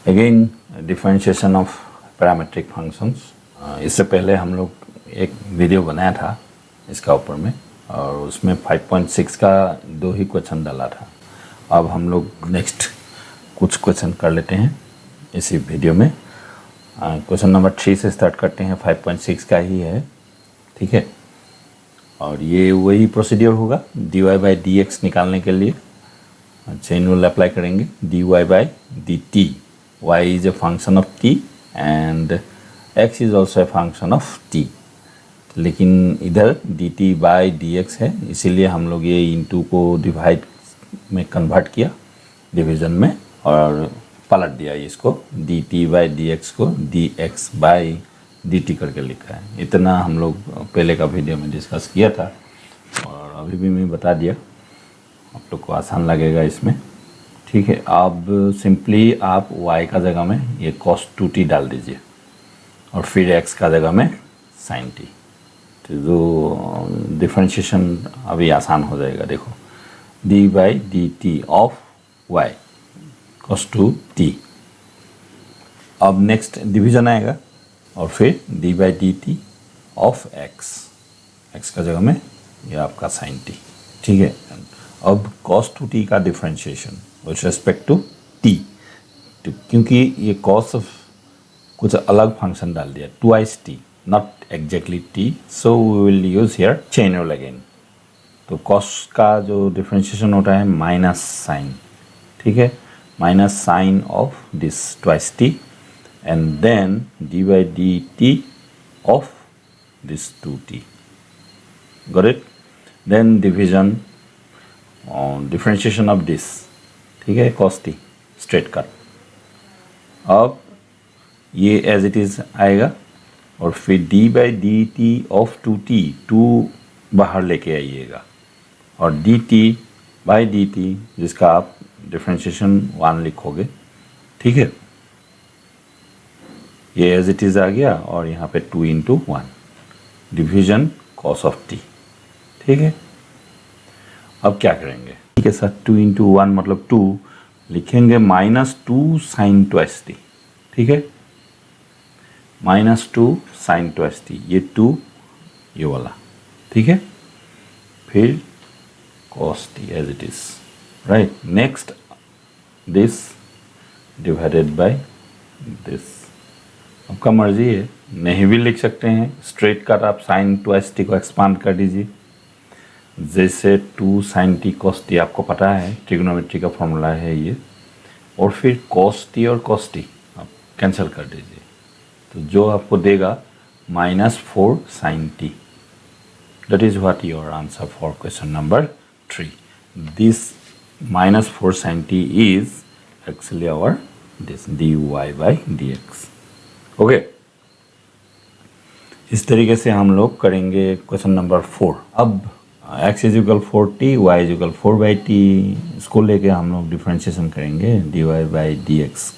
Again differentiation of parametric functions. इससे पहले हम लोग एक वीडियो बनाया था इसका ऊपर में, और उसमें 5.6 का 2 ही क्वेश्चन डाला था। अब हम लोग नेक्स्ट कुछ क्वेश्चन कर लेते हैं इसी वीडियो में। क्वेश्चन नंबर 3 से स्टार्ट करते हैं, 5.6 का ही है, ठीक है। और ये वही प्रोसीड्योर होगा dy बाई डी एक्स निकालने के लिए। चेन रूल अप्लाई करेंगे, dy by d T, y is a function of t and x is also a function of t, लेकिन इधर dt बाई डी एक्स है, इसीलिए हम लोग ये इंटू को डिवाइड में कन्वर्ट किया डिवीज़न में और पलट दिया इसको, dt बाई डी एक्स को dx बाई dt करके लिखा है। इतना हम लोग पहले का वीडियो में डिस्कस किया था और अभी भी मैं बता दिया, आप लोग को आसान लगेगा इसमें, ठीक है। अब सिंपली आप y का जगह में ये cos 2t डाल दीजिए और फिर x का जगह में sin t, तो जो डिफरेंशिएशन अभी आसान हो जाएगा। देखो d by d t of y cos 2t। अब नेक्स्ट डिवीजन आएगा और फिर d by d t of x का जगह में ये आपका sin t, ठीक है। अब cos 2t का differentiation with respect to t, तो क्योंकि ये cos ऑफ कुछ अलग फंक्शन डाल दिया, twice t, not exactly t, so we will use here chain rule again. तो cos का जो डिफरेंशिएशन होता है माइनस साइन, ठीक है, minus sine of this twice t and then d by d t of this 2t, got it. Then division differentiation of this, ठीक है, cos t straight cut. अब ये एज इट इज़ आएगा और फिर d by d t of 2t, 2 बाहर लेके आइएगा और dt बाई डी टी जिसका आप डिफरेंशिएशन 1 लिखोगे, ठीक है। ये एज इट इज़ आ गया और यहाँ पे 2 into 1 division cos of t, ठीक है। अब क्या करेंगे, ठीक है सर, 2 इंटू 1 मतलब 2 लिखेंगे, माइनस 2 साइन ट्वाइस टी, ठीक है, माइनस 2 साइन ट्वाइस टी, ये 2 ये वाला, ठीक है, फिर cos t as it is, right. Next this divided by this, आपका मर्जी है, नहीं भी लिख सकते हैं, स्ट्रेट कट आप साइन ट्वाइस टी को एक्सपांड कर दीजिए, जैसे 2 साइन टी cos टी आपको पता है, ट्रिग्नोमेट्री का फॉर्मूला है ये, और फिर cos टी और cos टी आप कैंसिल कर दीजिए, तो जो आपको देगा -4 sine t. That is what your answer for question number 3। This -4 sine t is actually our this dy by d x, okay. इस तरीके से हम लोग करेंगे क्वेश्चन नंबर 4। अब x is equal 4t, y is equal 4 by T, इसको लेके हम लोग डिफरेंशिएशन करेंगे dy by d x,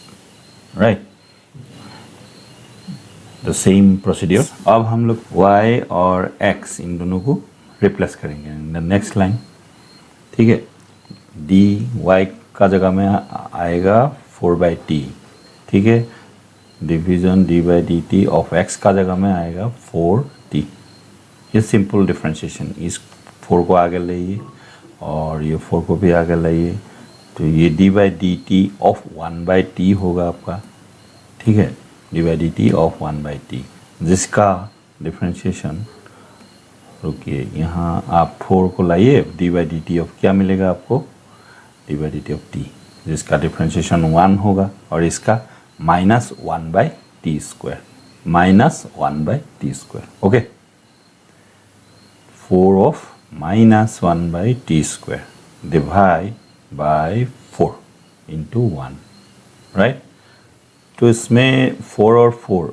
right, the same procedure. अब हम लोग y और x इन दोनों को रिप्लेस करेंगे इन द नेक्स्ट लाइन, ठीक है। dy का जगह में आएगा 4 बाई टी, ठीक है, division d by d t of x का जगह में आएगा 4t। ये सिंपल डिफरेंशिएशन, इस 4 को आगे लाइए और ये 4 को भी आगे लाइए, तो ये d by d t of 1 by T होगा आपका, ठीक है, d by d t of 1 by T, जिसका डिफरेंशिएशन, रुकिए यहाँ आप 4 को लाइए, d by d t of क्या मिलेगा आपको, d by d t of t, जिसका डिफरेंशिएशन 1 होगा, और इसका -1 by T square, -1 by T square, okay. 4 of -1 by T square divide by 4 into 1, right. तो इसमें 4 और 4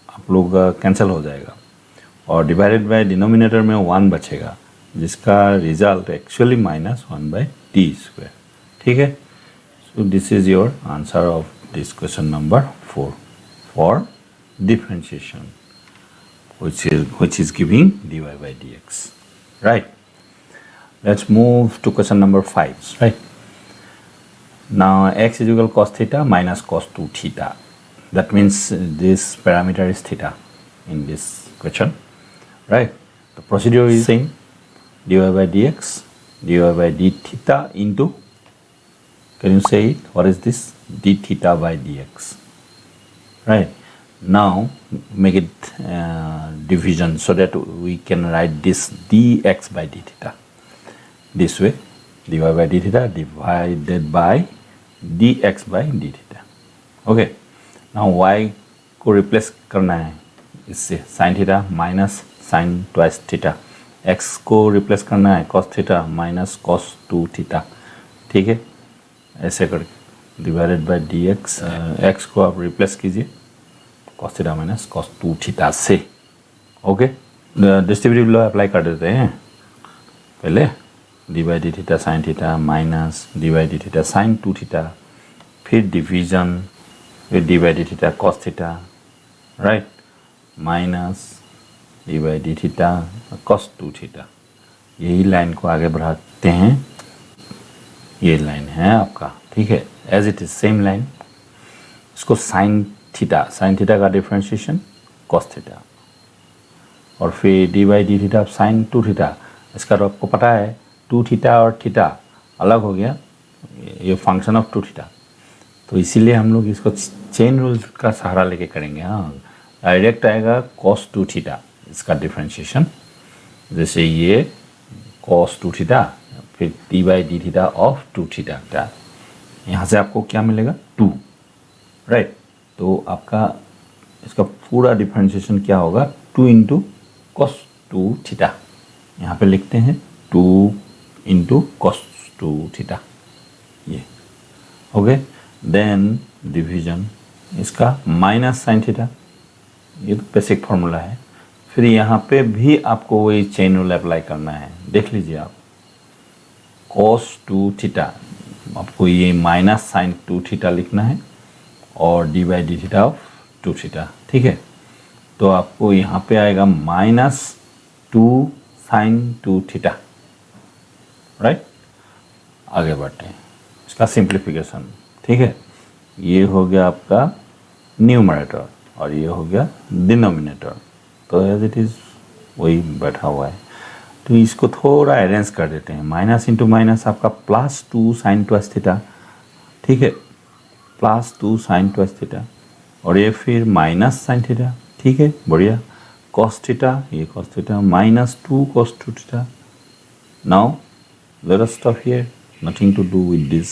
आप लोग कैंसिल हो जाएगा और डिवाइडेड बाय डिनोमिनेटर में 1 बचेगा, जिसका result actually -1 by T square, ठीक है। So this is your answer of this question number 4 for differentiation which is giving dy by dx, right. Let's move to question number 5, right. Now x is equal to cos theta minus cos 2 theta. That means this parameter is theta in this question, right? The procedure is same, dy by dx, dy by d theta into, can you say it? What is this? D theta by dx, right? Now make it division so that we can write this dx by d theta this way, dy by d theta divided by dx by d theta. Okay, now y को replace करना है इससे, sine theta minus sine twice theta, x को replace करना है cos theta minus cos 2 theta, ठीक है, ऐसे करके डिवाइडेड बाय dx, x को आप रिप्लेस कीजिए cos theta minus cos 2 theta से। ओके, डिस्ट्रीब्यूटिव लॉ अप्लाई कर देते हैं पहले, D by d theta sine theta minus D by d theta sine 2 theta, फिर डिवीजन, फिर d by d theta cos theta, right, minus D by d theta cos 2 theta. यही line को आगे बढ़ाते हैं, ये लाइन है आपका, ठीक है, as it is same line. इसको साइन थीटा का डिफ्रेंशिएशन कॉस थीटा, और फिर d by d theta sine 2 theta. इसका तो आपको पता है 2 थीटा और थीटा अलग हो गया, ये फंक्शन ऑफ 2 थीटा, तो इसीलिए हम लोग इसको चेन रूल का सहारा लेके करेंगे। हाँ, डायरेक्ट आएगा cos 2 थीटा इसका डिफ्रेंशिएशन, जैसे ये cos 2 थीटा फिर d by d theta of 2 theta, यहाँ से आपको क्या मिलेगा 2, राइट। तो आपका इसका पूरा डिफ्रेंशिएशन क्या होगा 2 इंटू cos 2 थीटा, यहाँ पे लिखते हैं 2 इंटू cos 2 थीटा, ये ओके। देन डिवीजन इसका माइनस साइन थीटा, ये तो बेसिक फॉर्मूला है। फिर यहाँ पे भी आपको वही चेन रूल अप्लाई करना है, देख लीजिए आप, cos 2 थीटा आपको ये माइनस साइन 2 थीटा लिखना है और D by d theta of 2 theta, ठीक है। तो आपको यहाँ पे आएगा माइनस 2 साइन 2 थीटा, राइट। आगे बढ़ते हैं, इसका सिंप्लीफिकेशन, ठीक है। ये हो गया आपका न्यूमरेटर और ये हो गया डिनोमिनेटर, तो एज इट इज़ वही बैठा हुआ है। तो इसको थोड़ा अरेंज कर देते हैं, माइनस इंटू माइनस आपका प्लस 2 साइन ट्वाइस थीटा, ठीक है, प्लस 2 साइन ट्वाइस थीटा, और ये फिर माइनस साइन थीटा, ठीक है, बढ़िया, कॉस थीटा, ये cos theta minus 2 cos 2 theta. Now let us stop here, nothing to do with this,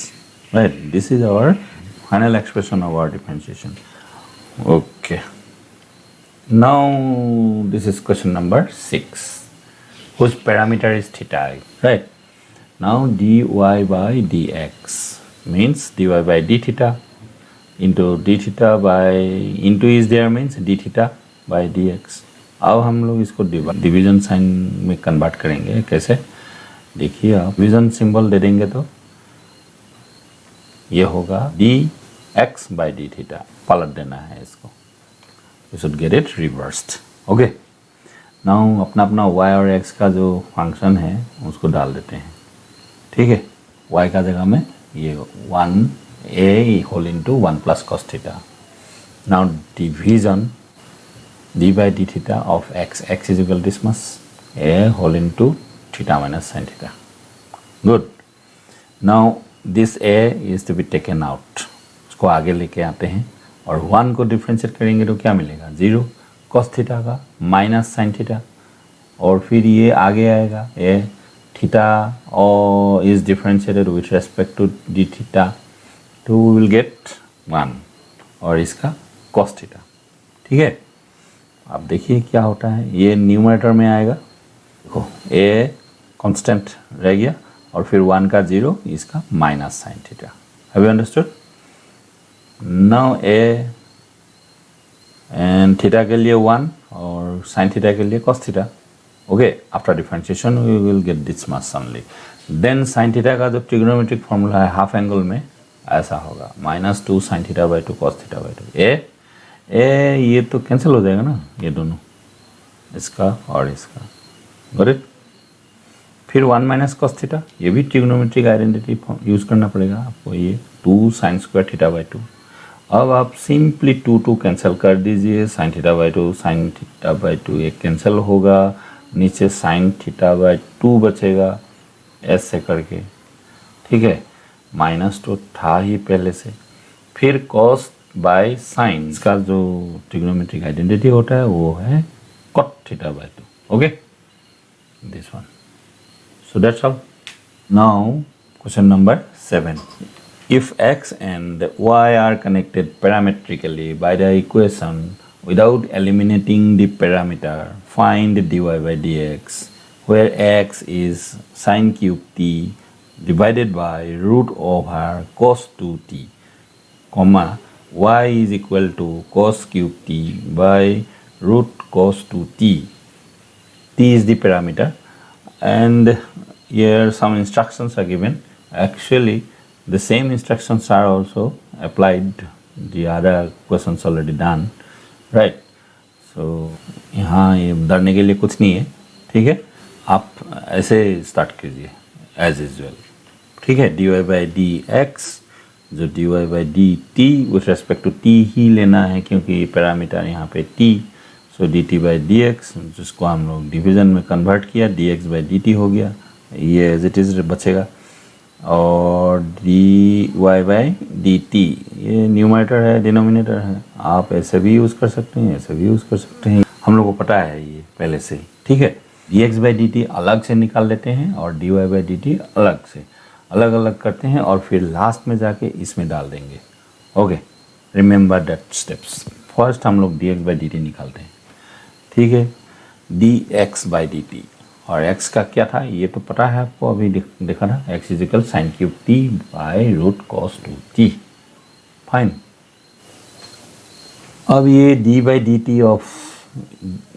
right? This is our final expression of our differentiation. Okay, now this is question number 6, whose parameter is theta, right? Now dy by dx means dy by d theta into d theta by into is there means d theta by dx। अब हम लोग इसको division sign में convert करेंगे, कैसे देखिए आप, division symbol दे देंगे तो ये होगा dx by d थीटा, पलट देना है इसको, you should get it reversed, okay. Now अपना अपना y और x का जो फंक्शन है उसको डाल देते हैं, ठीक है। y का जगह में ये 1a whole into 1 plus cos theta. Now division d by d theta of x is equal to this much, a whole into theta minus sin theta, good। now this a is to be taken out, उसको आगे लेके आते हैं और 1 को differentiate करेंगे तो क्या मिलेगा 0 cos थीटा का माइनस साइन थीटा, और फिर ये आगे आएगा a थीटा और is differentiated with respect to d theta, तो वी विल गेट 1 और इसका cos थीटा, ठीक है। अब देखिए क्या होता है, ये न्यूमरेटर में आएगा, देखो a कांस्टेंट रह गया और फिर 1 का 0, इसका minus sine theta. Have you understood? Now a and theta के लिए 1 और साइन थीटा के लिए cos theta, okay. After differentiation we will get this much only. Then sine theta का जो ट्रिग्नोमेट्रिक फॉर्मूला है हाफ एंगल में ऐसा होगा, minus 2 sine theta by 2 cos theta by 2। ये तो कैंसिल हो जाएगा ना, ये दोनों, इसका और इसका, गॉट इट। फिर 1 माइनस cos थीटा, ये भी ट्रिग्नोमेट्रिक आइडेंटिटी यूज करना पड़ेगा आपको, ये 2 साइन स्क्वायर थीटा बाई 2। अब आप सिंपली 2 कैंसिल कर दीजिए, sign theta by 2 sine theta by 2 एक कैंसिल होगा, नीचे साइन थीटा बाई 2 बचेगा ऐसे करके, ठीक है। माइनस तो था ही पहले से, फिर कॉस बाय साइन, इसका जो ट्रिग्नोमेट्रिक आइडेंटिटी होता है वो है cot theta by 2। Okay, this one. So that's all. Now question number 7। If x and y are connected parametrically by the equation without eliminating the parameter, find dy by dx, where x is sin cube t divided by root over cos 2t, comma y is equal to cos cube t by root cos 2t. T is the parameter, and here some instructions are given. Actually the same instructions are also applied, the other questions already done, right? So यहाँ ये डरने के लिए कुछ नहीं है, ठीक है। आप ऐसे स्टार्ट कीजिए एज यूजुअल, ठीक है। dy बाई डी एक्स, जो dy by d t with respect to t ही लेना है क्योंकि पैरामीटर यहाँ पे t। So dt by d x, जिसको हम लोग डिवीजन में कन्वर्ट किया, dx बाई dt हो गया, ये एज इट इज़ बचेगा। और dy बाई डी टी, ये न्यूमरेटर है डिनोमिनेटर है, आप ऐसे भी यूज़ कर सकते हैं, ऐसे भी यूज़ कर सकते हैं, हम लोग को पता है ये पहले से ही, ठीक है। dx बाई डी टी अलग से निकाल लेते हैं और dy बाई डी टी अलग से, अलग अलग करते हैं और फिर लास्ट में जाके इसमें डाल देंगे। Okay, remember that steps. First हम लोग dx बाई डी टी निकालते हैं, ठीक है। dx बाई डी टी, और x का क्या था ये तो पता है आपको, अभी देखा ना, x is equal sine cube t by root cos 2t, fine. अब ये d by d t of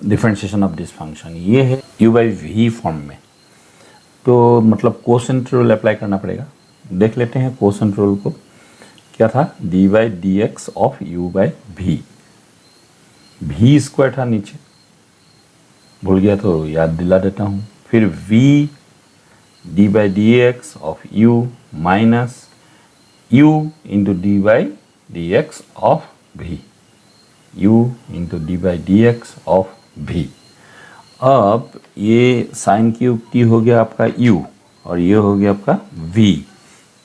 differentiation of this function ये है u बाई v फॉर्म में, तो मतलब कोसेंट रूल अप्लाई करना पड़ेगा। देख लेते हैं कोसेंट रूल को, क्या था, d by d x of u by v square था नीचे, भूल गया तो याद दिला देता हूँ। फिर v D by d x of u minus u into d by d x of v, u into d by d x of v। अब ये साइन क्यूब t हो गया आपका u और ये हो गया आपका v,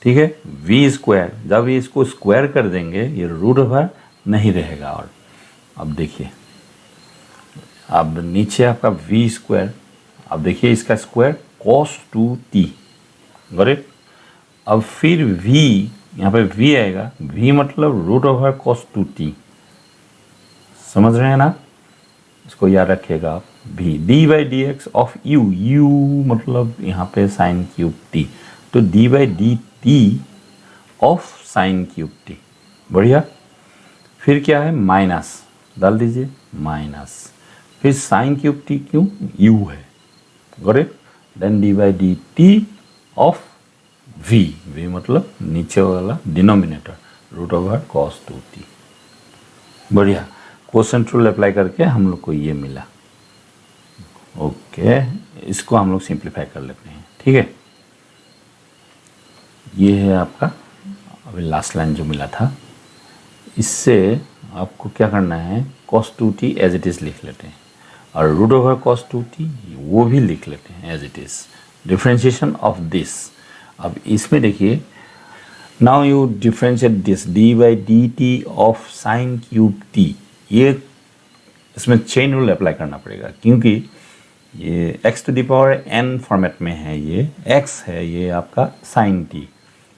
ठीक है। v स्क्वायर, जब ये इसको स्क्वायर कर देंगे ये रूट ओवर नहीं रहेगा। और अब देखिए, अब नीचे आपका v स्क्वायर, अब देखिए इसका square cos 2t, got it. अब फिर v, यहाँ पे v आएगा, v मतलब रूट ओवर cos 2t, समझ रहे हैं ना, इसको याद रखिएगा आप। v d by d x of u, u मतलब यहाँ पे साइन क्यूब t, तो d by d t of sine cube t, बढ़िया। फिर क्या है, माइनस डाल दीजिए, माइनस, फिर साइन क्यूब टी क्यों, u है, got it. Then d by d t of v, v मतलब नीचे वाला denominator, root over cos 2t, बढ़िया। कोसेंट रूल अप्लाई करके हम लोग को ये मिला। ओके, इसको हम लोग सिंप्लीफाई कर लेते हैं, ठीक है। ये है आपका अभी लास्ट लाइन जो मिला था, इससे आपको क्या करना है, cos 2t as it is लिख लेते हैं और रूट ओवर cos 2t वो भी लिख लेते हैं as it is, differentiation of this. अब इसमें देखिए, now you differentiate this d by d t of sine cube t, ये इसमें चेन रूल अप्लाई करना पड़ेगा क्योंकि ये x to the power n format में है, ये x है, ये आपका साइन t,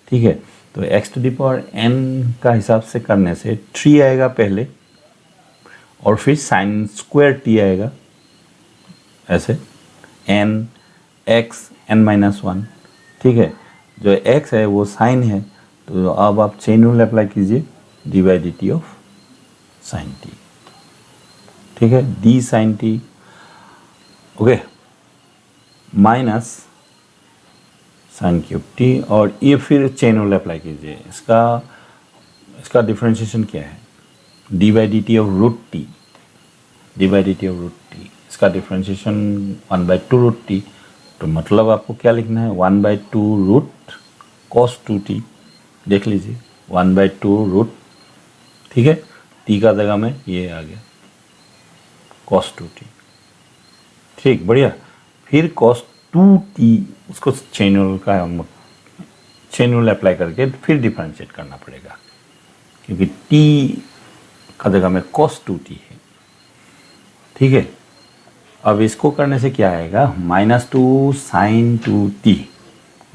ठीक है। तो x to the power n का हिसाब से करने से 3 आएगा पहले और फिर साइन स्क्वायर t आएगा, ऐसे n x n माइनस 1, ठीक है। जो x है वो साइन है, तो अब आप चेन रूल अप्लाई कीजिए, d by d t of sine t, ठीक है, d sine t, okay, minus sine cube t, और ये फिर चेन रूल अप्लाई कीजिए। इसका डिफरेंशिएशन क्या है, d by d t of root t, d by d t of root t, इसका डिफरेंशिएशन 1/2 रूट टी, तो मतलब आपको क्या लिखना है, 1/2 रूट कॉस 2t, देख लीजिए 1/2 रूट, ठीक है, टी का जगह में ये आ गया cos 2t, ठीक, बढ़िया। फिर cos 2t उसको चेन रूल का चेन रूल अप्लाई करके फिर डिफरेंशिएट करना पड़ेगा, क्योंकि t का जगह में cos 2t है, ठीक है। अब इसको करने से क्या आएगा, -2 sin 2t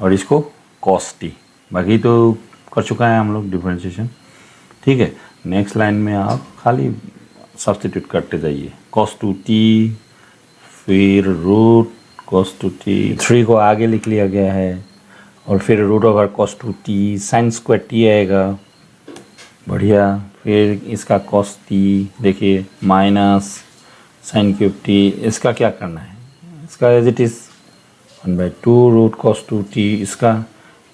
और इसको cos t, बाकी तो कर चुका है हम लोग डिफरेंशिएशन, ठीक है। नेक्स्ट लाइन में आप खाली सब्स्टिट्यूट करते जाइए, cos 2t फिर रूट cos 2t, 3 को आगे लिख लिया गया है, और फिर root over cos 2t sin square t आएगा, बढ़िया। फिर इसका cos t देखिए माइनस sin क्यूब t, इसका क्या करना है, इसका as it is 1/2 root cos 2t, इसका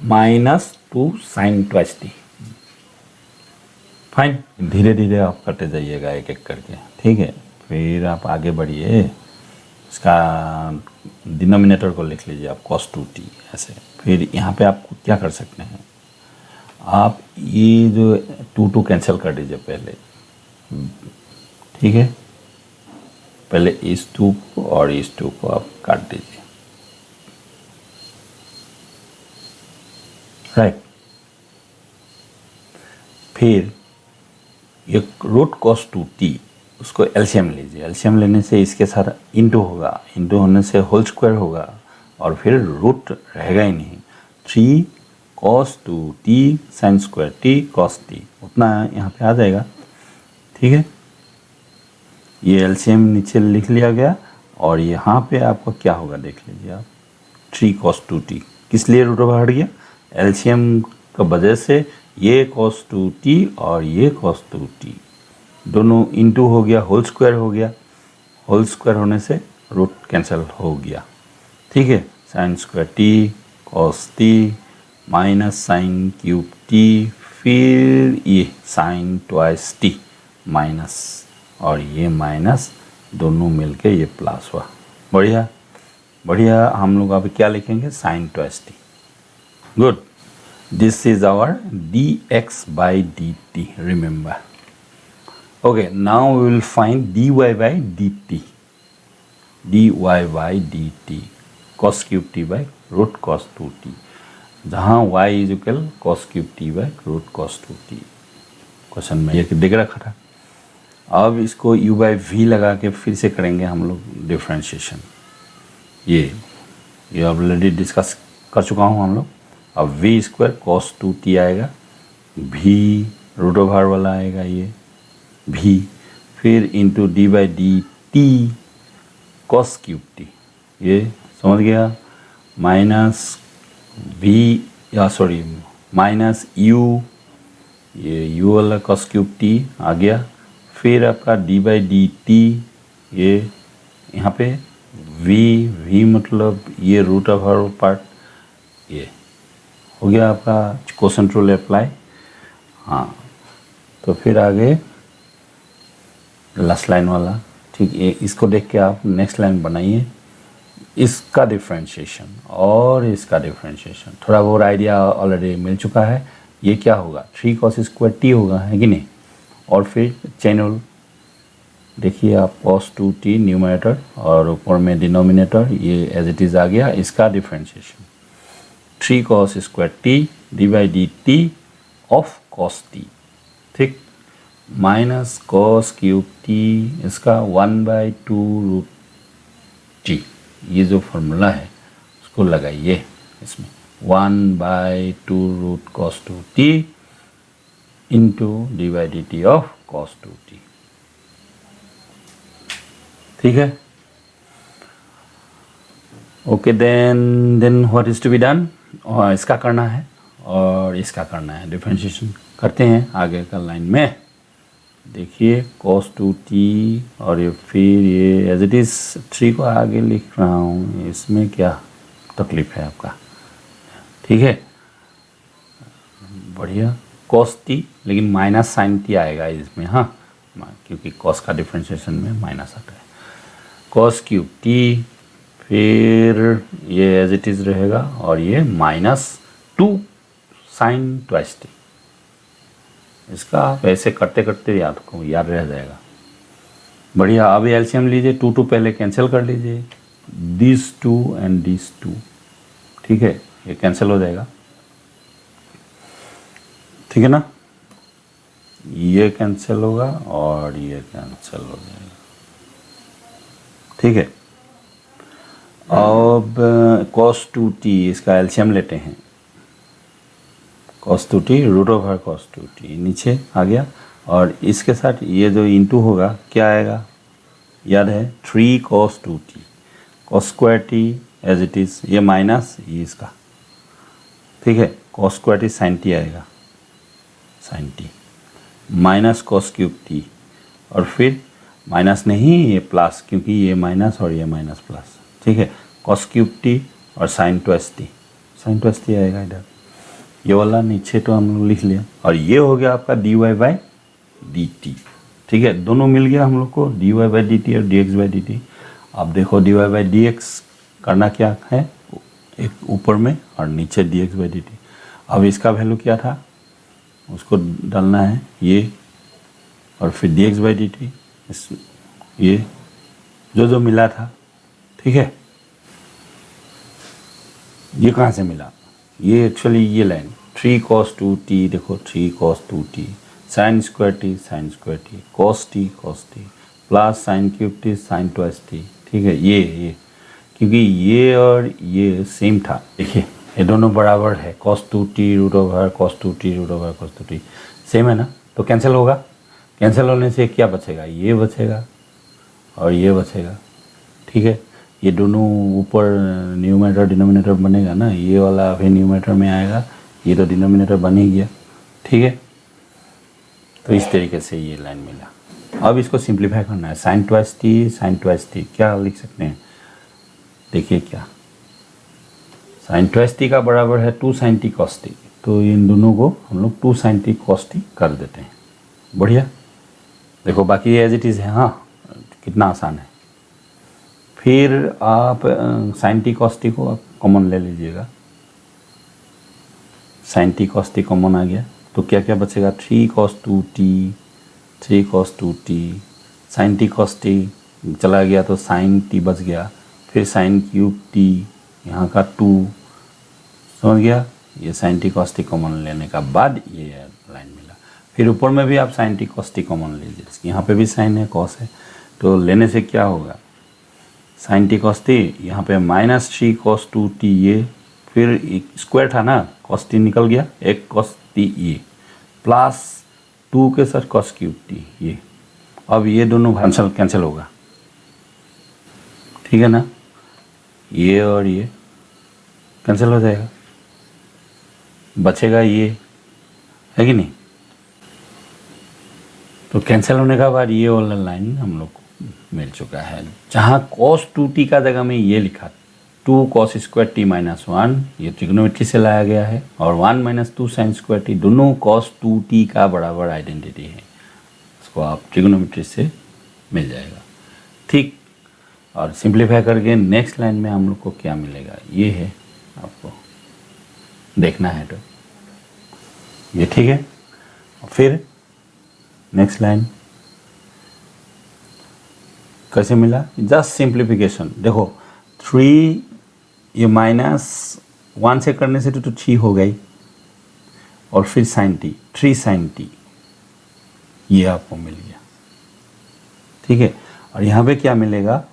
-2 sin twice t, फाइन। धीरे धीरे आप करते जाइएगा एक एक करके, ठीक है। फिर आप आगे बढ़िए, इसका डिनोमिनेटर को लिख लीजिए आप cos 2t ऐसे। फिर यहाँ पे आप क्या कर सकते हैं, आप ये जो 2 कैंसिल कर दीजिए पहले, ठीक है। पहले इस 2 को और इस 2 को आप काट दीजिए, राइट। फिर ये रूट cos 2t उसको एलसीएम लीजिए, एलसीएम लेने से इसके साथ इंटू होगा, इंटू होने से होल स्क्वायर होगा, और फिर रूट रहेगा ही नहीं, 3 cos 2t sin square t cos t, उतना यहाँ पे आ जाएगा, ठीक है। ये एलसीएम नीचे लिख लिया गया, और यहाँ पे आपको क्या होगा देख लीजिए आप, 3 cos 2t किस लिए रूट ओवर हट गया, एलसीएम का वजह से ये cos 2t और ये cos 2t दोनों इंटू हो गया, होल स्क्वायर हो गया, होल स्क्वायर होने से रूट कैंसिल हो गया, ठीक है। sin square t cos t minus sin cube t, फिर ये sin ट्वाइस t माइनस, और ये माइनस दोनों मिलके ये प्लस हुआ, बढ़िया बढ़िया। हम लोग अभी क्या लिखेंगे, sin twice t, good. This is our dx by dt, remember, okay. Now we will find dy by dt, dy by dt cos cube t by root cos 2t, जहाँ y is equal cos cube t by root cos 2t, question में ये देख रखा था। अब इसको u by v लगा के फिर से करेंगे हम लोग डिफरेंशिएशन, ये ऑलरेडी डिस्कस कर चुका हूँ हम लोग। अब v स्क्वायर cos 2t आएगा, v रूट ओवर वाला आएगा ये v, फिर into d by d T cos cube t, ये समझ गया, माइनस v या सॉरी माइनस u, ये u वाला cos क्यूब t आ गया, फिर आपका डी बाई डी टी, ये यहाँ पे v मतलब ये रूट ओवर पार्ट, ये हो गया आपका कोसेंट रूल अप्लाई, हाँ। तो फिर आगे लास्ट लाइन वाला, ठीक है, इसको देख के आप नेक्स्ट लाइन बनाइए, इसका डिफरेंशिएशन और इसका डिफरेंशिएशन, थोड़ा बहुत आइडिया ऑलरेडी मिल चुका है। ये क्या होगा, 3 cos स्क्वायर t होगा, है कि नहीं, और फिर चेन रूल देखिए आप, cos 2t न्यूमरेटर और ऊपर में डिनोमिनेटर, ये एज इट इज़ आ गया, इसका differentiation 3 cos square t D by d t of cos t, ठीक, माइनस cos क्यूब t, इसका 1/2 रूट t, ये जो फॉर्मूला है उसको लगाइए इसमें, 1/2 root cos 2t into d by d t of cos 2t, ठीक है। Okay, then what is to be done, और इसका करना है और इसका करना है, डिफरेंशिएशन करते हैं आगे का लाइन में। देखिए cos 2t और ये फिर ये एज इट इज़ 3 को आगे लिख रहा हूँ, इसमें क्या तकलीफ है आपका, ठीक है, बढ़िया। cos t लेकिन माइनस साइन t आएगा इसमें, हाँ, क्योंकि cos का डिफरेंशिएशन में माइनस आता है, cos क्यूब t, फिर ये एज इट इज़ रहेगा, और ये -2 sin ट्वाइस t, इसका आप ऐसे करते करते याद रह जाएगा। बढ़िया। अब एलसीएम लीजिए, 2 2 पहले कैंसिल कर लीजिए, दिस 2 एंड दिस 2, ठीक है, ये कैंसिल हो जाएगा, ठीक है ना, ये कैंसिल होगा और ये कैंसिल हो जाएगा, ठीक है। अब cos 2t इसका एलसीएम लेते हैं, cos 2t root over cos 2t नीचे आ गया, और इसके साथ ये जो इंटू होगा क्या आएगा, याद है 3 cos 2t, cos square t as it is, ये माइनस ये इसका, ठीक है, cos square t sin t आएगा, sin t minus cos cube t, और फिर माइनस नहीं ये प्लस, क्योंकि ये माइनस और ये माइनस प्लस, ठीक है, cos क्यूब t और sin ट्वाइस t आएगा इधर, ये वाला नीचे तो हम लोग लिख लिया, और ये हो गया आपका dy बाई डी टी, ठीक है, दोनों मिल गया हम लोग को, dy बाई डी टी और dx बाई डी टी। अब देखो dy बाई डी एक्स करना क्या है, एक ऊपर में और नीचे dx बाई डी टी। अब इसका वैल्यू क्या था, उसको डालना है ये, और फिर dx बाई डी टी, ये जो मिला था, ठीक है, ये कहाँ से मिला, ये एक्चुअली ये लाइन 3 cos 2t, देखो 3 cos 2t sin square t cos t plus sin cube t sin twice t, ठीक है, ये क्योंकि ये और ये सेम था, देखिए ये दोनों बराबर है, cos 2t root over cos 2t root over cos 2t same है ना, तो कैंसिल होगा, कैंसिल होने से क्या बचेगा, ये बचेगा और ये बचेगा, ठीक है, ये दोनों ऊपर न्यूमरेटर डिनोमिनेटर बनेगा ना, ये वाला अभी न्यूमरेटर में आएगा, ये तो डिनोमिनेटर बन ही गया, ठीक है, तो इस तरीके से ये लाइन मिला। अब इसको सिंप्लीफाई करना है, sin ट्वाइस t क्या लिख सकते हैं, देखिए क्या, sin ट्वाइस t का बराबर है 2 sin t cos t, तो इन दोनों को हम लोग 2 sin t cos t कर देते हैं, बढ़िया, देखो बाकी एज इट इज़ है, हाँ कितना आसान है। फिर आप sin t cos t को आप कॉमन ले लीजिएगा, sin t cos t common आ गया, तो क्या क्या बचेगा, 3 cos 2t sin t cos t चला गया तो sin t बच गया, फिर sin क्यूब t यहाँ का 2, समझ गया, ये sin t cos t common लेने का बाद ये लाइन मिला। फिर ऊपर में भी आप sin t cos t common लीजिए, यहाँ पे भी sin है cos है, तो लेने से क्या होगा, sin t cos t यहाँ पे माइनस 3 cos 2t, ये फिर स्क्वायर था ना, cos t निकल गया, एक cos t ये प्लस 2 के साथ cos क्यूब t ये, अब ये दोनों कैंसिल होगा, ठीक है ना, ये और ये कैंसिल हो जाएगा, बचेगा ये, है कि नहीं, तो कैंसिल होने का बाद ये वाला लाइन हम लोग को मिल चुका है, जहाँ cos 2t का जगह में ये लिखा 2 cos स्क्वायर t माइनस 1, ये ट्रिग्नोमेट्री से लाया गया है, और 1 माइनस 2 sin स्क्वायर t दोनों cos 2t का बराबर आइडेंटिटी है, इसको आप ट्रिग्नोमेट्री से मिल जाएगा, ठीक। और सिंप्लीफाई करके नेक्स्ट लाइन में हम लोग को क्या मिलेगा, ये है, आपको देखना है तो ये, ठीक है। फिर नेक्स्ट लाइन कैसे मिला, जस्ट सिंप्लीफिकेशन, देखो 3 ये माइनस 1 से करने से तो 3 हो गई, और फिर sin t 3 sin t ये आपको मिल गया, ठीक है, और यहाँ पे क्या मिलेगा,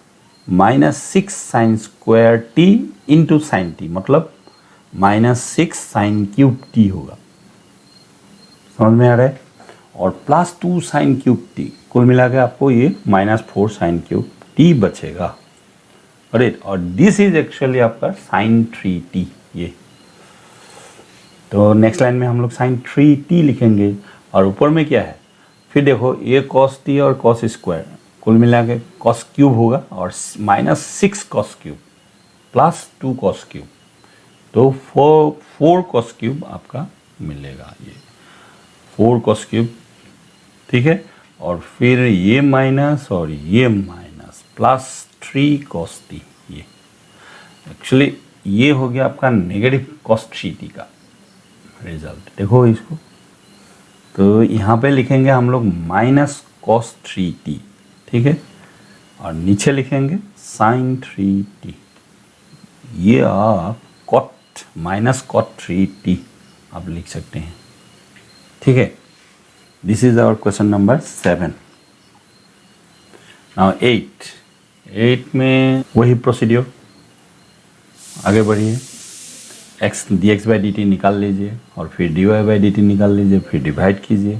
minus 6 sin square t into sine t, मतलब माइनस 6 sin क्यूब t होगा, समझ में आ रहा है, और प्लस 2 sin क्यूब t, कुल मिला के आपको ये माइनस 4 sin क्यूब t बचेगा, राइट, और दिस इज एक्चुअली आपका sin 3t ये, तो नेक्स्ट लाइन में हम लोग sin 3t लिखेंगे, और ऊपर में क्या है, फिर देखो ये cos t और cos स्क्वायर कुल मिला के cos क्यूब होगा, और minus 6 cos cube plus 2 cos cube, तो 4 cos क्यूब आपका मिलेगा, ये 4 cos क्यूब, ठीक है, और फिर ये माइनस और ये माइनस प्लस 3 cos t, ये एक्चुअली ये हो गया आपका नेगेटिव cos 3t का रिजल्ट, देखो इसको, तो यहाँ पे लिखेंगे हम लोग माइनस कॉस 3t, ठीक है, और नीचे लिखेंगे साइन 3t। ये आप कॉट माइनस कॉट 3t आप लिख सकते हैं, ठीक है। This is our question number 7। Now 8 में वही प्रोसीड्योर, आगे बढ़िए। x dx बाई dt निकाल लीजिए और फिर dy बाई dt निकाल लीजिए, फिर डिवाइड कीजिए,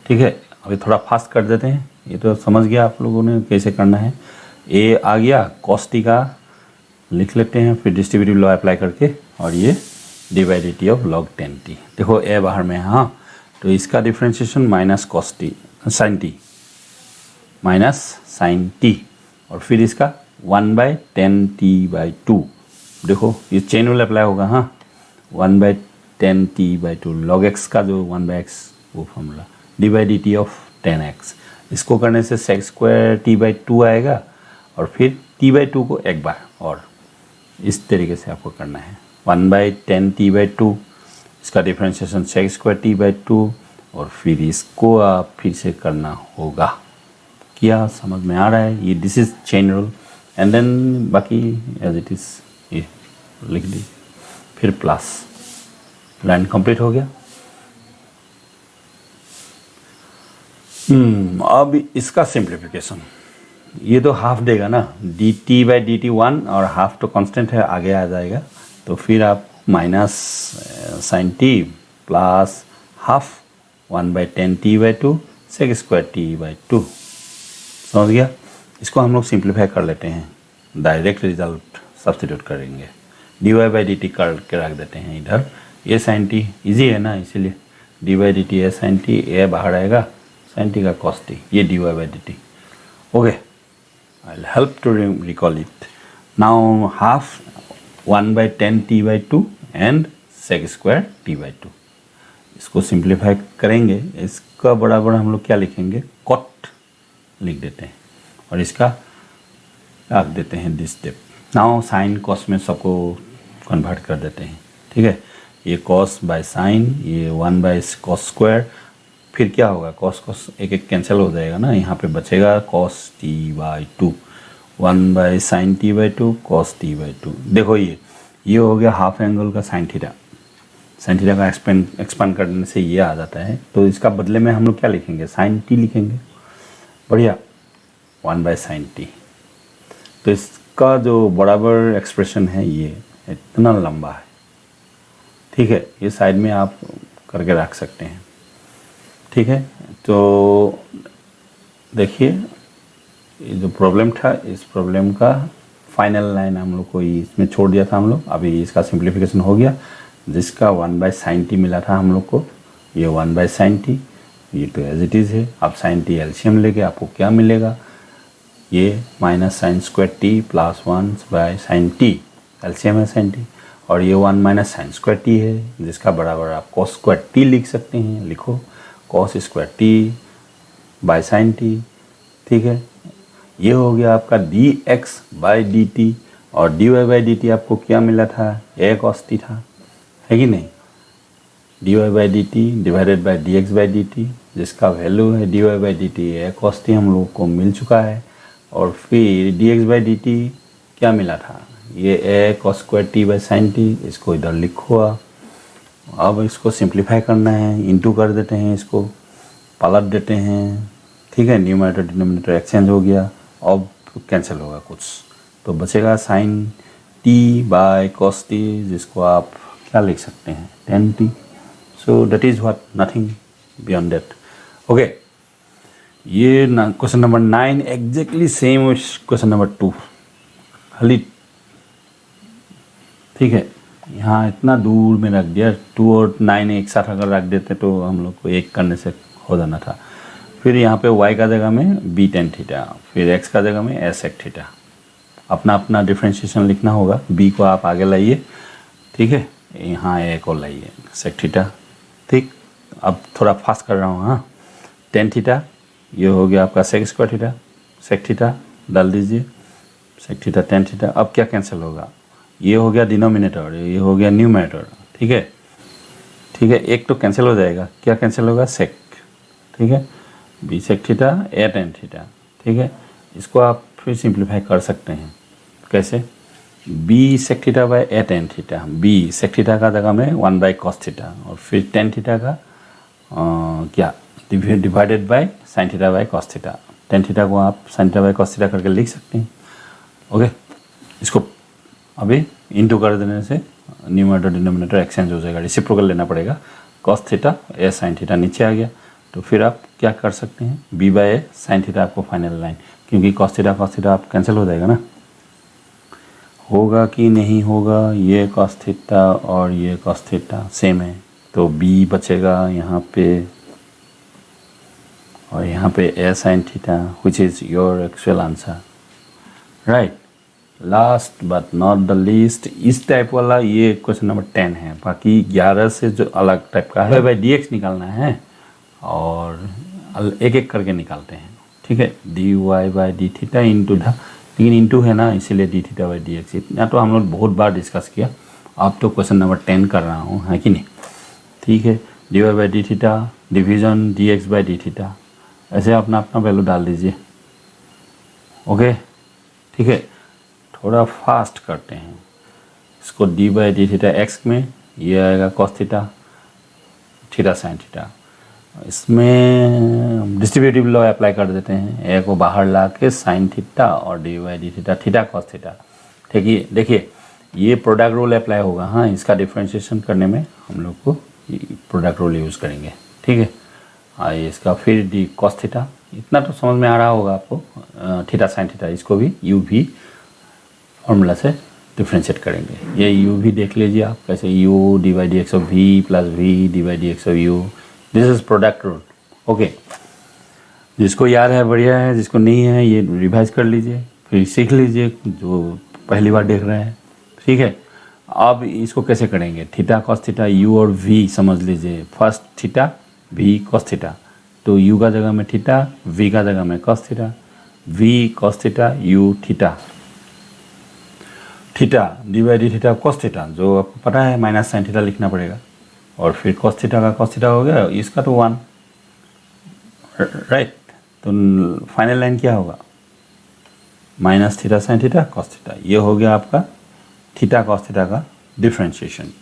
ठीक है। अभी थोड़ा फास्ट कर देते हैं, ये तो समझ गया आप लोगों ने कैसे करना है। a आ गया, cos t का लिख लेते हैं, फिर डिस्ट्रीब्यूटिव लॉ अप्लाई करके, और ये dy by dt of log 10t। देखो a बाहर में है, हाँ, तो इसका differentiation minus cos t sine t minus sine t, और फिर इसका 1/10t/2। देखो ये चेन रूल अप्लाई होगा, हाँ, 1/10t/2 log x का जो 1/x वो formula, D by d t of 10x। इसको करने से sec स्क्वायर t/2 आएगा, और फिर t/2 को एक बार और इस तरीके से आपको करना है, 1/10t/2, इसका डिफ्रेंशिएशन sec स्क्वायर t/2, और फिर इसको आप फिर से करना होगा। क्या समझ में आ रहा है? ये this is chain rule, and then बाकी एज इट इज़ ये लिख दी, फिर प्लस, लाइन कंप्लीट हो गया। अब इसका सिंप्लीफिकेशन, ये तो हाफ देगा ना, dt बाई dt 1 और हाफ तो कांस्टेंट है, आगे आ जाएगा, तो फिर आप minus sine t plus half 1/10t/2 sec square t/2। समझ गया? इसको हम लोग सिंप्लीफाई कर लेते हैं, डायरेक्ट रिजल्ट सब्स्टिट्यूट करेंगे, d y by d t कर के रख देते हैं इधर। ए साइन टी ईजी है ना, इसीलिए d by d t a sine t, a बाहर आएगा, साइन टी का कॉस टी, ये d y by d t. Okay, I will help to recall it now. Half 1/10t/2 and sec square t/2, इसको simplify करेंगे। इसका बराबर हम लोग क्या लिखेंगे, कॉट लिख देते हैं, और इसका रख देते हैं this step. Now sine cos में सबको कन्वर्ट कर देते हैं, ठीक है। ये कॉस बाय साइन, ये 1/cos स्क्वायर, फिर क्या होगा, कॉस कॉस एक एक कैंसिल हो जाएगा ना, यहाँ पे बचेगा cos t/2, 1/sin t/2 cos t/2। देखो ये हो गया हाफ एंगल का साइन थीटा। साइन थीटा का एक्सपेंड करने से ये आ जाता है, तो इसका बदले में हम लोग क्या लिखेंगे, साइन टी लिखेंगे। बढ़िया, 1/sin t। तो इसका जो बराबर एक्सप्रेशन है ये इतना लंबा है, ठीक है, ये साइड में आप करके रख सकते हैं, ठीक है। तो देखिए ये जो प्रॉब्लम था, इस प्रॉब्लम का फाइनल लाइन हम लोग को इसमें छोड़ दिया था हम लोग। अभी इसका सिंप्लीफिकेशन हो गया, जिसका 1/sin t मिला था हम लोग को, ये 1/sin t, ये तो एज इट इज़ है। अब sin t एलसीएम लेके आपको क्या मिलेगा, ये minus sine square T plus 1/sin t, LCM है sin t, और ये 1 माइनस साइन स्क्वायर टी है, जिसका बराबर आप cos स्क्वायर टी लिख सकते हैं। लिखो cos square T by sine T, ठीक है। ये हो गया आपका dx बाई डी टी, और dy बाई डी टी आपको क्या मिला था, a cos t था, है कि नहीं। dy by d T divided by dx by d T, जिसका वैल्यू है dy by d T a cos t हम लोग को मिल चुका है। और फिर dx बाई डी टी क्या मिला था, ये a cos square T by sine T, इसको इधर लिखो आप। अब इसको सिंप्लीफाई करना है, इनटू कर देते हैं, इसको पलट देते हैं, ठीक है। न्यूमरेटर डिनोमिनेटर एक्सचेंज हो गया, अब कैंसिल होगा कुछ, तो बचेगा sine t by cos t, जिसको आप क्या लिख सकते हैं, 10t। So that is what, nothing beyond that. Okay, ये question number 9 exactly same question number 2, खाली ठीक है। यहाँ इतना दूर में रख दिया, 2 और 9 एक साथ अगर रख देते तो हम लोग को एक करने से हो जाना था। फिर यहाँ पे y का जगह में b tan थीटा, फिर x का जगह में s sec थीटा। अपना अपना डिफ्रेंशिएशन लिखना होगा, b को आप आगे लाइए, ठीक है, यहाँ a को लाइए sec थीटा, ठीक। अब थोड़ा फास्ट कर रहा हूँ, हाँ। tan थीटा ये हो गया आपका sec square theta, sec theta डाल दीजिए, sec थीटा tan थीटा। अब क्या कैंसिल होगा, ये हो गया डिनोमिनेटर, ये हो गया न्यूमरेटर, ठीक है, ठीक है। एक तो कैंसिल हो जाएगा, क्या कैंसिल होगा, सेक ठीक है, बी सेक थीटा ए टेन थीटा, ठीक है। इसको आप फिर सिंप्लीफाई कर सकते हैं, कैसे, b sec theta by a tan theta, b sec theta का जगह में 1 बाई कॉस थीटा और फिर टेन थीटा का क्या divided by sine theta by cos theta. Tan theta को आप sign theta by cos theta करके लिख सकते हैं। ओके, इसको अभी इनटू कर देने से न्यूमरेटर डिनोमिनेटर एक्सचेंज हो जाएगा, रेसिप्रोकल लेना पड़ेगा। कॉस थीटा ए साइन थीटा नीचे आ गया, तो फिर आप क्या कर सकते हैं, b by a sine theta आपको फाइनल लाइन, क्योंकि कॉस थीटा आप कैंसिल हो जाएगा ना। होगा कि नहीं होगा, ये कॉस थीटा और ये कॉस थीटा सेम है, तो बी बचेगा यहाँ पे और यहाँ पे a sine theta which is your actual answer, right. Last but not the least, इस टाइप वाला ये क्वेश्चन नंबर 10 है। बाकी 11 से जो अलग टाइप का है बाई डी एक्स निकालना है और एक एक करके निकालते हैं, ठीक है। D y by d theta into धा, लेकिन इंटू है ना, इसीलिए d theta by d x. इतना तो हम लोग बहुत बार डिस्कस किया, अब तो क्वेश्चन नंबर 10 कर रहा हूँ, है कि नहीं, ठीक है। D y by d theta division d x by d theta, ऐसे अपना अपना वैल्यू डाल दीजिए। ओके, ठीक है, थोड़ा फास्ट करते हैं इसको। D by d theta x में ये आएगा cos theta, theta sine theta. इसमें डिस्ट्रीब्यूटिव लॉ अप्लाई कर देते हैं, ए को बाहर ला के साइन थीटा और D by d theta, theta cos theta, ठीक है। देखिए ये प्रोडक्ट रूल अप्लाई होगा, हाँ, इसका डिफ्रेंशिएशन करने में हम लोग को प्रोडक्ट रूल यूज़ करेंगे, ठीक है। आइए इसका फिर डी कॉस थीटा, इतना तो समझ में आ रहा होगा आपको, थीटा साइन थीटा, इसको भी यू भी फॉर्मूला से डिफ्रेंशिएट करेंगे। ये यू भी देख लीजिए आप कैसे, u d by d x of v plus v d by d x of u, this is product rule. Okay, जिसको याद है बढ़िया है, जिसको नहीं है ये रिवाइज कर लीजिए, फिर सीख लीजिए जो पहली बार देख रहे हैं, ठीक है। अब इसको कैसे करेंगे, थीटा कॉस थीटा यू और वी समझ लीजिए, first theta v cos theta, तो यू का जगह में थीटा, वी का जगह में cos theta, v cos theta u theta, theta d by d theta cos theta, जो आपको पता है माइनस साइन थीटा लिखना पड़ेगा, और फिर कॉस थीटा का कॉस थीटा हो गया, इसका तो 1, राइट। तो फाइनल लाइन क्या होगा, minus theta sine theta cos theta, ये हो गया आपका थीटा कॉस थीटा का डिफ्रेंशिएशन।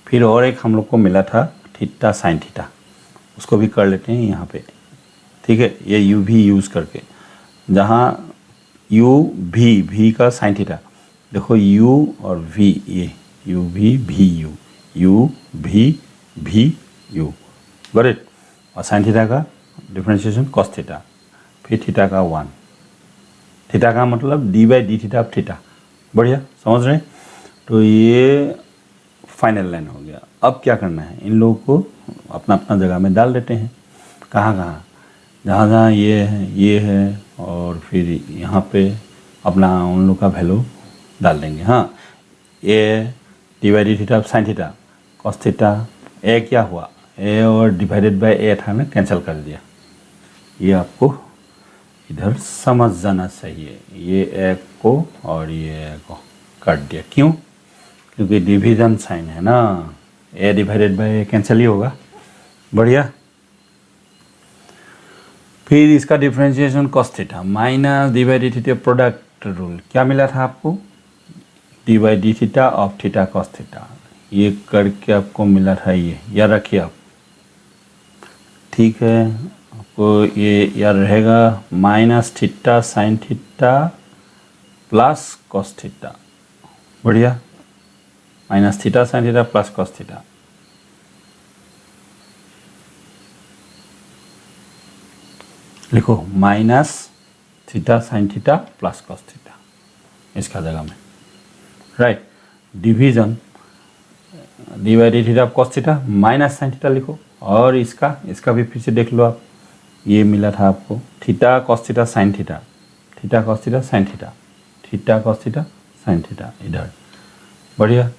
फिर और एक हम लोग को मिला था थीटा साइन थीटा, उसको भी कर लेते हैं यहाँ पे, ठीक है। ये यू भी यूज़ करके, जहाँ यू भी का साइन थीटा, देखो यू और वी, ये यू भी यू, यू भी यू, गॉट इट। और साइन थीटा का डिफ्रेंशिएशन कॉस थीटा, फिर थीटा का 1, थीटा का मतलब D by d theta of theta, बढ़िया समझ रहे हैं। तो ये फाइनल लाइन हो गया। अब क्या करना है, इन लोगों को अपना अपना जगह में डाल देते हैं, कहाँ कहाँ, जहाँ जहाँ ये है और फिर यहाँ पे अपना उन लोग का वैल्यू डाल देंगे। हाँ, a d by d theta sine theta cos theta, a क्या हुआ, ए और डिवाइडेड बाय ए था ना, कैंसिल कर दिया। ये आपको इधर समझ जाना चाहिए, ये ए को और ये ए को काट दिया, क्यों, क्योंकि डिवीजन साइन है ना, ए डिवाइडेड बाय ए कैंसिल ही होगा, बढ़िया। फिर इसका differentiation cos theta minus D by d theta, product rule क्या मिला था आपको, D by d theta of theta cos theta, ये करके आपको मिला था, ये याद रखिए आप, ठीक है। आपको ये याद रहेगा, minus theta sine theta plus cos theta, बढ़िया, minus theta sine theta plus cos theta. लिखो minus theta sine theta plus cos theta इसका जगह में, right. Division d by d theta cos theta minus sine theta लिखो, और इसका भी फिर से देख लो आप, ये मिला था आपको theta cos theta sine theta, theta cos theta sine theta, theta cos theta sine theta, इधर, बढ़िया,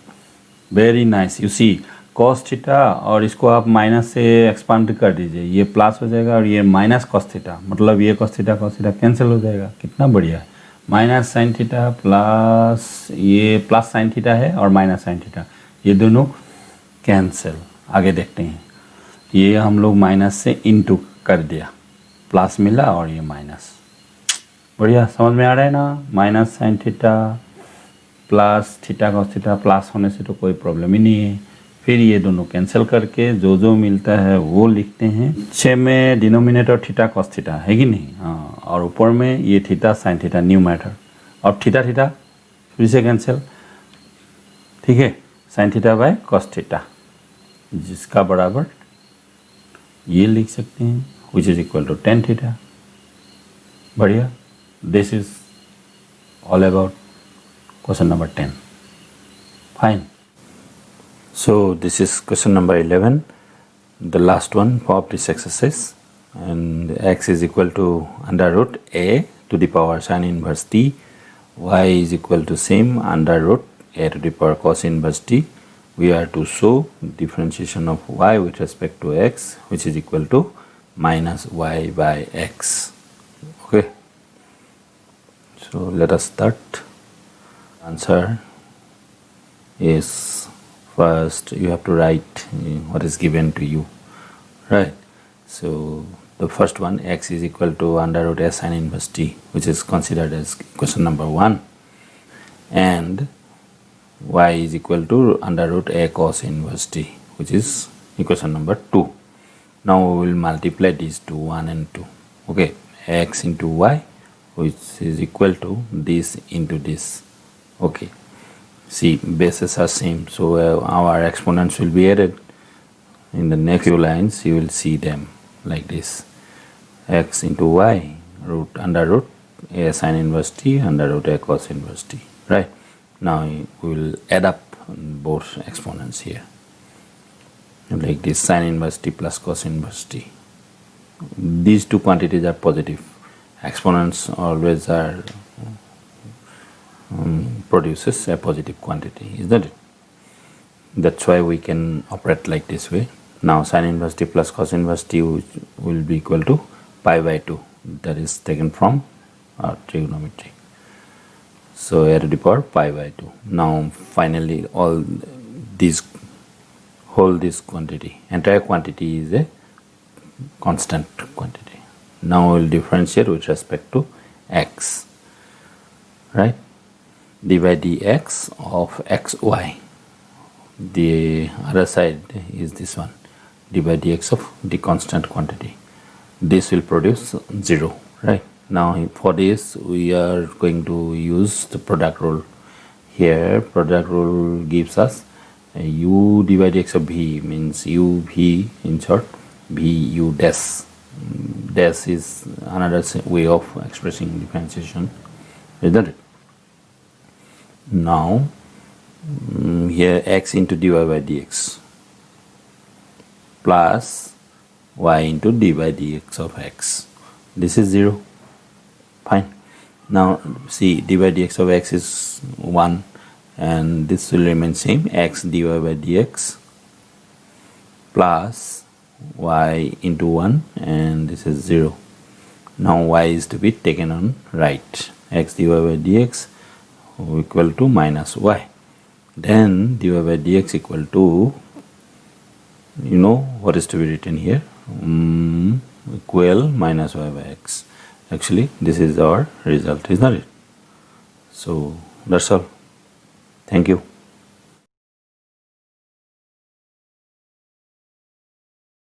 very nice. You see cos theta, और इसको आप माइनस से एक्सपांड कर दीजिए, ये प्लस हो जाएगा और ये माइनस कॉस थीटा, मतलब ये कॉस थीटा कैंसिल हो जाएगा, कितना बढ़िया है। माइनस साइन थीटा प्लस ये प्लस साइन थीटा है और माइनस साइन थीटा, ये दोनों कैंसिल। आगे देखते हैं, ये हम लोग माइनस से इनटू कर दिया, प्लस मिला और ये माइनस। बढ़िया, समझ में आ रहा है ना। Minus sine theta plus theta cos theta, plus होने से तो कोई प्रॉब्लम ही नहीं है। फिर ये दोनों कैंसिल करके जो जो मिलता है वो लिखते हैं। 6 में डिनोमिनेटर थीटा कॉस थीटा है कि नहीं, हाँ, और ऊपर में ये theta sine theta new matter, और थीटा थीटा फिर से कैंसिल, ठीक है, sine theta by cos theta, जिसका बराबर ये लिख सकते हैं, which is equal to tan theta. बढ़िया, this is all about question number 10. Fine. So this is question number 11, the last one of this exercise, and x is equal to under root a to the power sin inverse t, y is equal to same under root a to the power cos inverse t. We are to show differentiation of y with respect to x, which is equal to minus y by x. Okay, so let us start. Answer is, first you have to write what is given to you, right? So the first one, x is equal to under root a sin inverse t, which is considered as question number 1, and y is equal to under root a cos inverse t, which is equation number 2. Now we will multiply these two, 1 and 2. Okay, x into y, which is equal to this into this. Okay, see, bases are same, so our exponents will be added. In the next few lines you will see them like this: x into y root under root a sin inverse t under root a cos inverse t, right? Now we will add up both exponents here like this: sin inverse t plus cos inverse t. These two quantities are positive. Exponents always are produces a positive quantity, isn't it? That's why we can operate like this way. Now sin inverse t plus cos inverse t will be equal to pi by 2. That is taken from our trigonometry. So a to the power pi by 2. Now finally all these this quantity, entire quantity is a constant quantity. Now we will differentiate with respect to x, right? D by dx of xy. The other side is this one, d by dx of the constant quantity. This will produce 0, right? Now for this we are going to use the product rule. Here product rule gives us u d by dx of v, means u v in short, v u dash. Dash is another way of expressing differentiation, isn't it? Now here x into dy by dx plus y into d by dx of x. This is 0. Fine. Now see, d by dx of x is 1 and this will remain same, x dy by dx plus y into 1, and this is 0. Now y is to be taken on right, x dy by dx equal to minus y. Then dy by dx equal to, you know what is to be written here, equal minus y by x. Actually this is our result, is not it? So that's all. Thank you.